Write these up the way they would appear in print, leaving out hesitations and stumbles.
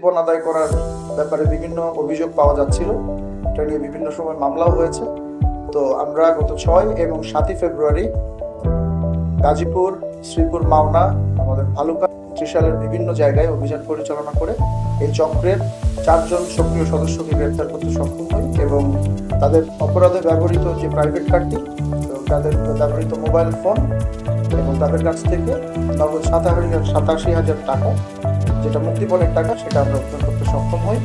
মুক্তিপণ আদায় করার ব্যাপারে বিভিন্ন অভিযোগ পাওয়া যাচ্ছিল। এটা নিয়ে বিভিন্ন সময় মামলাও হয়েছে। তো আমরা গত 6 এবং 7 ফেব্রুয়ারি গাজীপুর, শ্রীপুর, মাওনা, আমাদের ভালুকা, ত্রিশালের বিভিন্ন জায়গায় অভিযান পরিচালনা করে এই চক্রের 4 জন সক্রিয় সদস্যকে গ্রেপ্তার করতে সক্ষম হই এবং তাদের অপরাধে ব্যবহৃত যে প্রাইভেট কারটি, তাদের ব্যবহৃত মোবাইল ফোন এবং তাদের কাছ থেকে নগদ 87,000 টাকা, যেটা মুক্তিপণের টাকা, সেটা আমরা উদ্ধার করতে সক্ষম হই।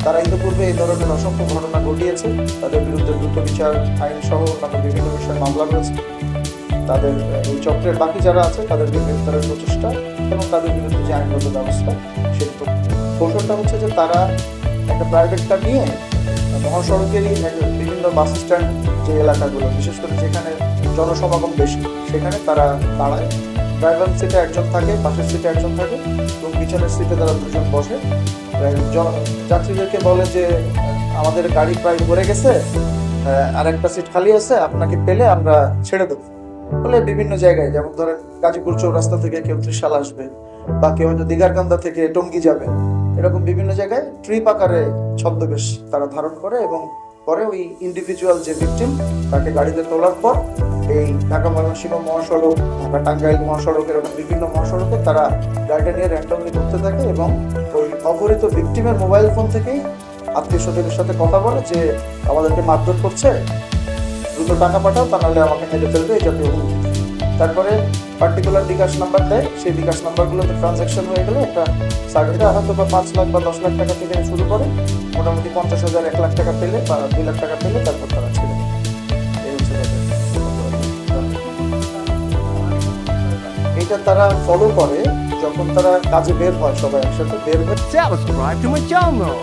তারা ইতিপূর্বে এই ধরনের অসংখ্য ঘটনা ঘটিয়েছে। তাদের বিরুদ্ধে দ্রুত বিচার আইন সহ অন্যান্য বিভিন্ন বিষয়ে মামলা রয়েছে। তাদের এই চক্রের বাকি যারা আছে তাদেরকে গ্রেফতারের প্রচেষ্টা এবং তাদের বিরুদ্ধে যে আইনগত ব্যবস্থা, সেই কৌশলটা হচ্ছে যে তারা একটা প্রাইভেট কার নিয়ে মহাসড়কেরই বিভিন্ন বাস স্ট্যান্ড, যে এলাকাগুলো বিশেষ করে যেখানে জনসমাগম বেশি, সেখানে তারা দাঁড়ায়। ড্রাইভার সিটে একজন থাকে, পাশের সিটে একজন থাকে এবং পিছনের সিটে তারা 2 জন বসে। যাত্রীদেরকে বলে যে আমাদের গাড়ি প্রায় ভরে গেছে, আর একটা সিট খালি আছে, আপনাকে পেলে আমরা ছেড়ে দেবো বলে বিভিন্ন জায়গায়, যেমন ধরেন গাজীপুর চৌরাস্তা থেকে কেউ ত্রিশাল আসবে বা কেউ হয়তো দিঘারকান্দা থেকে টঙ্গী যাবে, এরকম বিভিন্ন জায়গায় ট্রিপ আকারে ছদ্মবেশ তারা ধারণ করে এবং পরে ওই ইন্ডিভিজুয়াল যে ভিকটিম তাকে গাড়িতে তোলার পর এই ঢাকা ময়মনসিংহ মহাসড়ক, ঢাকা টাঙ্গাইল মহাসড়ক, এরকম বিভিন্ন মহাসড়কে তারা গাড়িটা নিয়ে র্যান্ডমলি ঘুরতে থাকে এবং ওই অপহৃত ভিকটিমের মোবাইল ফোন থেকেই আত্মীয় স্বজনের সাথে কথা বলে যে আমাদেরকে মারধর করছে, দ্রুত টাকা পাঠাও, তা নাহলে আমাকে মেরে ফেলবে, এই জাতীয় হুমকি। তারপরে পার্টিকুলার বিকাশ নাম্বার দেয়, সেই বিকাশ নাম্বারগুলোতে ট্রানজ্যাকশন হয়ে গেলে একটা সার্ভিসটা হয়তো বা 5 লাখ বা 10 লাখ টাকা থেকে শুরু করে মোটামুটি 50,000, 1 লাখ টাকা পেলে বা 2 লাখ টাকা পেলে তারপর তারা ছেড়ে দেয়। এই হচ্ছে এইটা তারা ফলো করে যখন তারা কাজে বের হয়, সবাই একসাথে বের হয়ে। Subscribe to my channel.